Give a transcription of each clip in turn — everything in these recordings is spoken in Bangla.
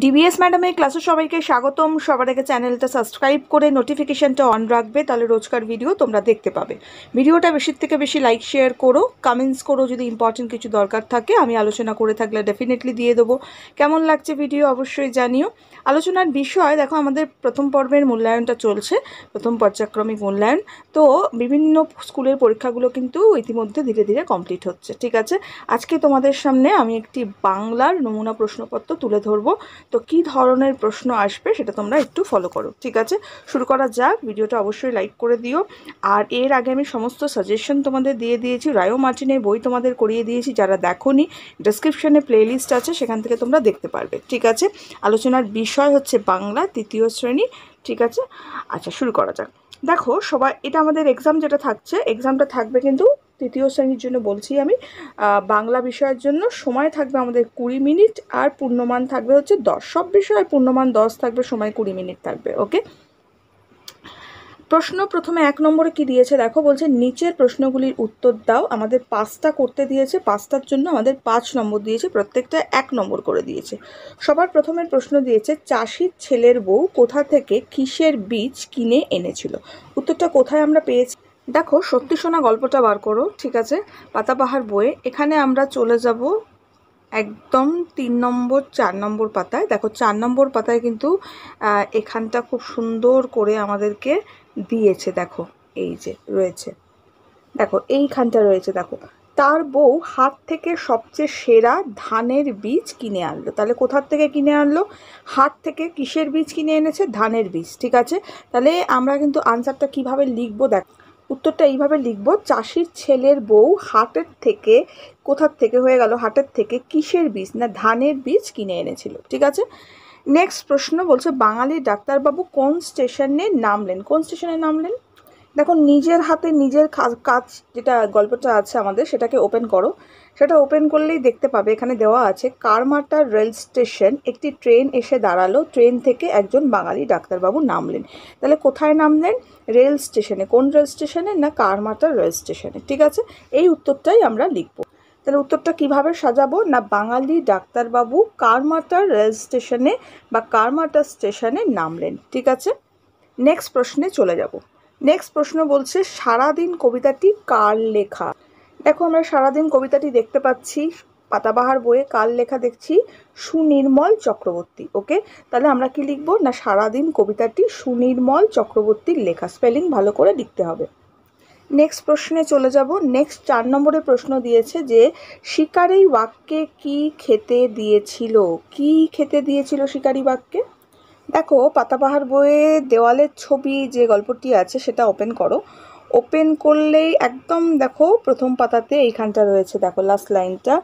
ডিবিএস ম্যাডামের ক্লাসে সবাইকে স্বাগতম। সবার আগে চ্যানেলটা সাবস্ক্রাইব করে নোটিফিকেশনটা অন রাখবে, তাহলে রোজকার ভিডিও তোমরা দেখতে পাবে। ভিডিওটা বেশির থেকে বেশি লাইক শেয়ার করো, কমেন্টস করো, যদি ইম্পর্টেন্ট কিছু দরকার থাকে আমি আলোচনা করে থাকলে ডেফিনেটলি দিয়ে দেবো। কেমন লাগছে ভিডিও অবশ্যই জানিও। আলোচনার বিষয় দেখো, আমাদের প্রথম পর্বের মূল্যায়নটা চলছে, প্রথম পর্যায়ক্রমিক মূল্যায়ন। তো বিভিন্ন স্কুলের পরীক্ষাগুলো কিন্তু ইতিমধ্যে ধীরে ধীরে কমপ্লিট হচ্ছে, ঠিক আছে। আজকে তোমাদের সামনে আমি একটি বাংলার নমুনা প্রশ্নপত্র তুলে ধরবো। তো কী ধরনের প্রশ্ন আসবে সেটা তোমরা একটু ফলো করো, ঠিক আছে। শুরু করা যাক। ভিডিওটা অবশ্যই লাইক করে দিও। আর এর আগে আমি সমস্ত সাজেশন তোমাদের দিয়ে দিয়েছি, রায়ো মার্টিনের বই তোমাদের করিয়ে দিয়েছি। যারা দেখোনি, ডেসক্রিপশনে প্লেলিস্ট আছে, সেখান থেকে তোমরা দেখতে পারবে, ঠিক আছে। আলোচনার বিষয় হচ্ছে বাংলা তৃতীয় শ্রেণী, ঠিক আছে। আচ্ছা, শুরু করা যাক। দেখো সবাই, এটা আমাদের এক্সাম যেটা থাকছে, এক্সামটা থাকবে কিন্তু তৃতীয় শ্রেণীর জন্য বলছি আমি। বাংলা বিষয়ের জন্য সময় থাকবে আমাদের 20 মিনিট, আর পূর্ণমান থাকবে হচ্ছে 10। সব বিষয়ে পূর্ণমান 10 থাকবে, সময় 20 মিনিট থাকবে, ওকে। প্রশ্ন প্রথমে 1 নম্বরে কি দিয়েছে দেখো, বলছে নিচের প্রশ্নগুলির উত্তর দাও। আমাদের 5টা করতে দিয়েছে, 5টার জন্য আমাদের 5 নম্বর দিয়েছে, প্রত্যেকটা 1 নম্বর করে দিয়েছে। সবার প্রথমের প্রশ্ন দিয়েছে, চাষির ছেলের বউ কোথা থেকে কিসের বীজ কিনে এনেছিল। উত্তরটা কোথায় আমরা পেয়েছি দেখো, সত্যি শোনা গল্পটা বার করো, ঠিক আছে। পাতাবাহার বইয়ে এখানে আমরা চলে যাব একদম 3 নম্বর 4 নম্বর পাতায়। দেখো 4 নম্বর পাতায় কিন্তু এখানটা খুব সুন্দর করে আমাদেরকে দিয়েছে। দেখো এই যে রয়েছে, দেখো এইখানটা রয়েছে। দেখো, তার বউ হাট থেকে সবচেয়ে সেরা ধানের বীজ কিনে আনলো। তাহলে কোথার থেকে কিনে আনলো? হাট থেকে। কিসের বীজ কিনে এনেছে? ধানের বীজ, ঠিক আছে। তাহলে আমরা কিন্তু আনসারটা কিভাবে লিখবো দেখো, উত্তরটা এইভাবে লিখবো, চাষির ছেলের বউ হাটের থেকে, কোথার থেকে হয়ে গেল হাটের থেকে, কিসের বীজ না ধানের বীজ কিনে এনেছিল, ঠিক আছে। নেক্সট প্রশ্ন বলছে, বাঙালি ডাক্তারবাবু কোন স্টেশনে নামলেন। কোন স্টেশনে নামলেন? দেখো নিজের হাতে নিজের কাজ যেটা গল্পটা আছে আমাদের, সেটাকে ওপেন করো। সেটা ওপেন করলেই দেখতে পাবে এখানে দেওয়া আছে, কারমাটা রেল স্টেশন, একটি ট্রেন এসে দাঁড়ালো, ট্রেন থেকে একজন বাঙালি ডাক্তারবাবু নামলেন। তাহলে কোথায় নামলেন? রেল স্টেশনে। কোন রেল স্টেশনে? না কারমাটা রেল স্টেশনে, ঠিক আছে। এই উত্তরটাই আমরা লিখব। তাহলে উত্তরটা কিভাবে সাজাবো না, বাঙালি ডাক্তারবাবু কারমাটা রেল স্টেশনে বা কারমাটা স্টেশনে নামলেন, ঠিক আছে। নেক্সট প্রশ্নে চলে যাব। নেক্সট প্রশ্ন বলছে, সারাদিন কবিতাটি কার লেখা। দেখো আমরা সারাদিন কবিতাটি দেখতে পাচ্ছি পাতাবাহার বইয়ে, কার লেখা দেখছি? সুনির্মল চক্রবর্তী, ওকে। তাহলে আমরা কি লিখবো না, সারাদিন কবিতাটি সুনির্মল চক্রবর্তীর লেখা। স্পেলিং ভালো করে লিখতে হবে। নেক্সট প্রশ্নে চলে যাব। নেক্সট 4 নম্বরের প্রশ্ন দিয়েছে যে, শিকারী বাঘকে কি খেতে দিয়েছিল। কি খেতে দিয়েছিল শিকারী বাঘকে? দেখো পাতাবাহার বইয়ে দেওয়ালের ছবি যে গল্পটি আছে সেটা ওপেন করো। ওপেন করলেই একদম দেখো প্রথম পাতাতে এইখানটা রয়েছে, দেখো লাস্ট লাইনটা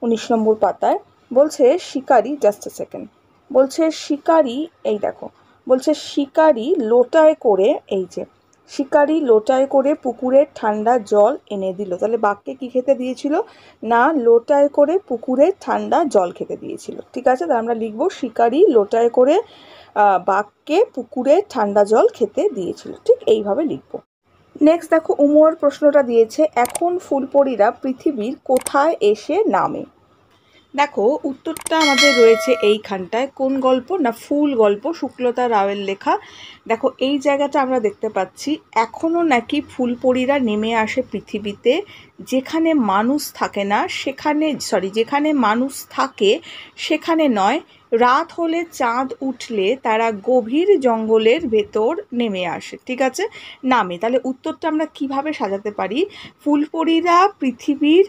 19 নম্বর পাতায়। বলছে শিকারি, জাস্ট এ সেকেন্ড, বলছে শিকারি, এই দেখো, বলছে শিকারি লোটায় করে, এই যে শিকারি লোটায় করে পুকুরের ঠান্ডা জল এনে দিল। তাহলে বাঘকে কি খেতে দিয়েছিল না, লোটায় করে পুকুরের ঠান্ডা জল খেতে দিয়েছিল, ঠিক আছে। তাহলে আমরা লিখবো, শিকারি লোটায় করে বাঘকে পুকুরে ঠান্ডা জল খেতে দিয়েছিল, ঠিক এইভাবে লিখবো। নেক্সট দেখো উমর প্রশ্নটা দিয়েছে, এখন ফুলপরীরা পৃথিবীর কোথায় এসে নামে। দেখো উত্তরটা আমাদের রয়েছে এইখানটায়। কোন গল্প না, ফুল গল্প, শুক্লতা রাওয়ের লেখা। দেখো এই জায়গাটা আমরা দেখতে পাচ্ছি, এখনও নাকি ফুলপরীরা নেমে আসে পৃথিবীতে, যেখানে মানুষ থাকে না সেখানে, যেখানে মানুষ থাকে সেখানে নয়, রাত হলে চাঁদ উঠলে তারা গভীর জঙ্গলের ভেতর নেমে আসে, ঠিক আছে, নামে। তাহলে উত্তরটা আমরা কিভাবে সাজাতে পারি, ফুলপরীরা পৃথিবীর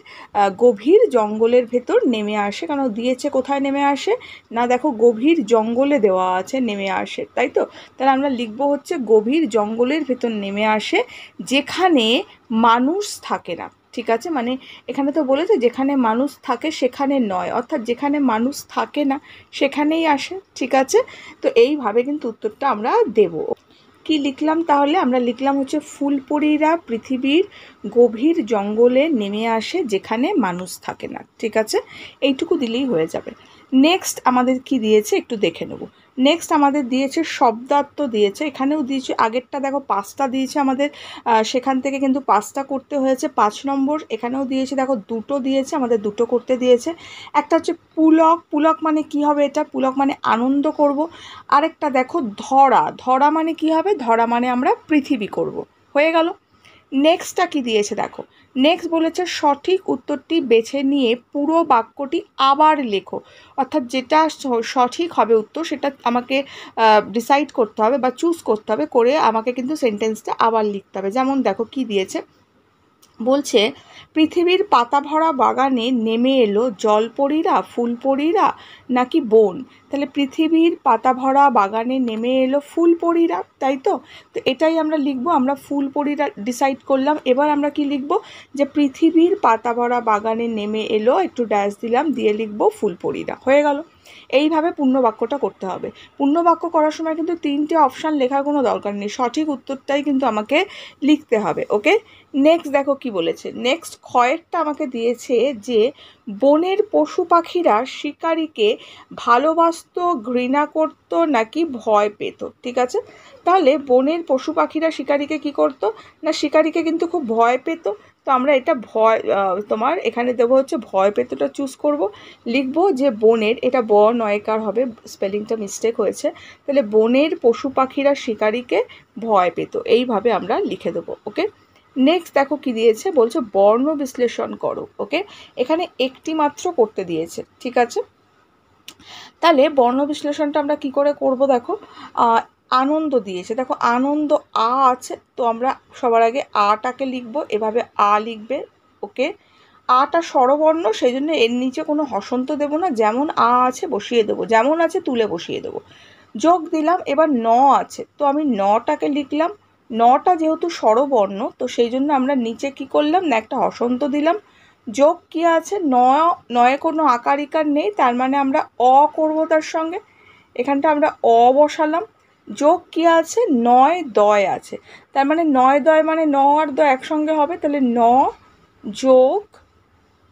গভীর জঙ্গলের ভেতর নেমে আসে। কেন দিয়েছে কোথায় নেমে আসে না, দেখো গভীর জঙ্গলে দেওয়া আছে নেমে আসে, তাই তো। তাহলে আমরা লিখব হচ্ছে, গভীর জঙ্গলের ভেতর নেমে আসে যেখানে মানুষ থাকে না, ঠিক আছে। মানে এখানে তো বলেছে যেখানে মানুষ থাকে সেখানে নয়, অর্থাৎ যেখানে মানুষ থাকে না সেখানেই আসে, ঠিক আছে। তো এইভাবে কিন্তু উত্তরটা আমরা দেব। কি লিখলাম তাহলে? আমরা লিখলাম হচ্ছে, ফুলপরীরা পৃথিবীর গভীর জঙ্গলে নেমে আসে যেখানে মানুষ থাকে না, ঠিক আছে। এইটুকু দিলেই হয়ে যাবে। নেক্সট আমাদের কি দিয়েছে একটু দেখে নেব। নেক্সট আমাদের দিয়েছে শব্দার্থ দিয়েছে, এখানেও দিয়েছে, আগেরটা দেখো 5টা দিয়েছে আমাদের, সেখান থেকে কিন্তু 5টা করতে হয়েছে 5 নম্বর। এখানেও দিয়েছে দেখো 2টো দিয়েছে, আমাদের 2টো করতে দিয়েছে। একটা হচ্ছে পুলক, পুলক মানে কি হবে, এটা পুলক মানে আনন্দ করব। আরেকটা দেখো ধরা, ধরা মানে কি হবে, ধরা মানে আমরা পৃথিবী করব। হয়ে গেল। নেক্সটটা কি দিয়েছে দেখো, নেক্সট বলেছে সঠিক উত্তরটি বেছে নিয়ে পুরো বাক্যটি আবার লেখো। অর্থাৎ যেটা সঠিক হবে উত্তর সেটা আমাকে ডিসাইড করতে হবে বা চুজ করতে হবে, করে আমাকে কিন্তু সেন্টেন্সটা আবার লিখতে হবে। যেমন দেখো কি দিয়েছে, বলছে পৃথিবীর পাতা ভরা বাগানে নেমে এলো জলপরীরা, ফুলপরীরা নাকি বন। তাহলে পৃথিবীর পাতা ভরা বাগানে নেমে এলো ফুলপরীরা, তাই তো। তো এটাই আমরা লিখবো, আমরা ফুলপরীরা ডিসাইড করলাম। এবার আমরা কি লিখবো, যে পৃথিবীর পাতা ভরা বাগানে নেমে এলো, একটু ড্যাশ দিলাম, দিয়ে লিখবো ফুলপরীরা। হয়ে গেল। এইভাবে পূর্ণ বাক্যটা করতে হবে। পূর্ণ বাক্য করার সময় কিন্তু 3টে অপশান লেখার কোনো দরকার নেই, সঠিক উত্তরটাই কিন্তু আমাকে লিখতে হবে। ওকে। নেক্সট দেখো কি বলেছে, নেক্সট ক্ষয়েরটা আমাকে দিয়েছে যে বনের পশু পাখিরা শিকারীকে ভালোবাসতো, ঘৃণা করত নাকি ভয় পেত। ঠিক আছে, তাহলে বনের পশু পাখিরা শিকারীকে কি করত না, শিকারীকে কিন্তু খুব ভয় পেত। তো আমরা এটা ভয়, তোমার এখানে দেবো হচ্ছে ভয় পেতটা চুজ করব। লিখবো যে বনের, এটা ব নয়কার হবে, স্পেলিংটা মিস্টেক হয়েছে, তাহলে বনের পশু পাখিরা শিকারীকে ভয় পেত, এইভাবে আমরা লিখে দেবো। ওকে। নেক্সট দেখো কি দিয়েছে, বলছে বর্ণ বিশ্লেষণ করো। ওকে, এখানে একটি মাত্র করতে দিয়েছে। ঠিক আছে, তাহলে বর্ণ বিশ্লেষণটা আমরা কি করে করব দেখো, আনন্দ দিয়েছে, দেখো আনন্দ আ আছে, তো আমরা সবার আগে আটাকে লিখবো, এভাবে আ লিখবে। ওকে, আটা স্বরবর্ণ, সেই জন্য এর নিচে কোনো হসন্ত দেবো না, যেমন আ আছে বসিয়ে দেবো, যেমন আছে তুলে বসিয়ে দেবো। যোগ দিলাম, এবার ন আছে, তো আমি নটাকে লিখলাম। নটা যেহেতু স্বরবর্ণ, তো সেই জন্য আমরা নিচে কি করলাম না, একটা হসন্ত দিলাম। যোগ কি আছে, নয়ে কোনো আকার ইকার নেই, তার মানে আমরা অ করব তার সঙ্গে, এখানটা আমরা অ বসালাম। যোগ কি আছে, নয় দয় আছে, তার মানে নয় দয় মানে ন আর দ একসঙ্গে হবে, তাহলে ন যোগ,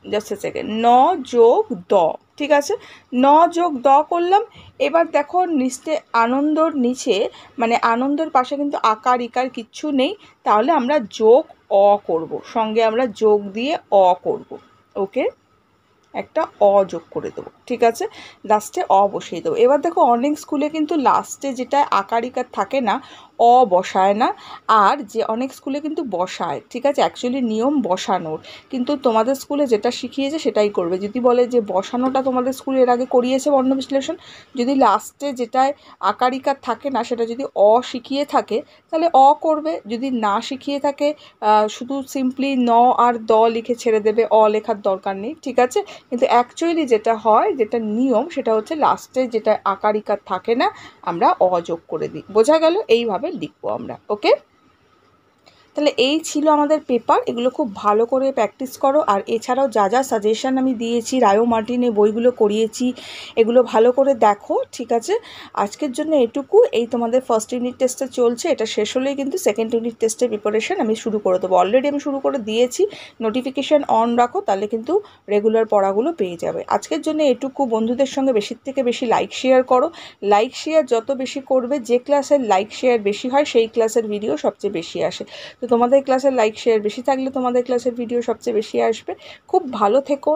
জাস্ট এ সেকেন্ড, ন যোগ দ। ঠিক আছে, ন যোগ দ করলাম। এবার দেখো নিচে আনন্দর নিচে, মানে আনন্দের পাশে কিন্তু আকার ইকার কিচ্ছু নেই, তাহলে আমরা যোগ অ করব, সঙ্গে আমরা যোগ দিয়ে অ করব। ওকে, একটা অ যোগ করে দেবো। ঠিক আছে, লাস্টে অ বসিয়ে দেবো। এবার দেখো অনেক স্কুলে কিন্তু লাস্টে যেটা আকার ইকার থাকে না, অ বসায় না, আর যে অনেক স্কুলে কিন্তু বসায়। ঠিক আছে, অ্যাকচুয়ালি নিয়ম বসানোর, কিন্তু তোমাদের স্কুলে যেটা শিখিয়েছে সেটাই করবে। যদি বলে যে বসানোটা তোমাদের স্কুলে এর আগে করিয়েছে বর্ণ বিশ্লেষণ, যদি লাস্টে যেটায় আকার ইকার থাকে না সেটা যদি অ শিখিয়ে থাকে তাহলে অ করবে, যদি না শিখিয়ে থাকে শুধু সিম্পলি ন আর দ লিখে ছেড়ে দেবে, অ লেখার দরকার নেই। ঠিক আছে, কিন্তু অ্যাকচুয়ালি যেটা হয়, যেটা নিয়ম, সেটা হচ্ছে লাস্টে যেটা আকার ইকার থাকে না আমরা অ যোগ করে দিই। বোঝা গেল, এইভাবে লিখবো আমরা। ওকে, তাহলে এই ছিল আমাদের পেপার, এগুলো খুব ভালো করে প্র্যাকটিস করো। আর এছাড়াও যা যা সাজেশান আমি দিয়েছি, রায়ো মার্টিনে বইগুলো করিয়েছি, এগুলো ভালো করে দেখো। ঠিক আছে, আজকের জন্য এটুকু। এই তোমাদের ফার্স্ট ইউনিট টেস্টে চলছে, এটা শেষ হলেই কিন্তু সেকেন্ড ইউনিট টেস্টের প্রিপারেশন আমি শুরু করে দেবো। অলরেডি আমি শুরু করে দিয়েছি, নোটিফিকেশান অন রাখো, তাহলে কিন্তু রেগুলার পড়াগুলো পেয়ে যাবে। আজকের জন্য এটুকু। বন্ধুদের সঙ্গে বেশির থেকে বেশি লাইক শেয়ার করো, লাইক শেয়ার যত বেশি করবে, যে ক্লাসের লাইক শেয়ার বেশি হয় সেই ক্লাসের ভিডিও সবচেয়ে বেশি আসে। তো তোমাদের ক্লাসের লাইক শেয়ার বেশি থাকলে তোমাদের ক্লাসের ভিডিও সবচেয়ে বেশি আসবে। খুব ভালো থেকো।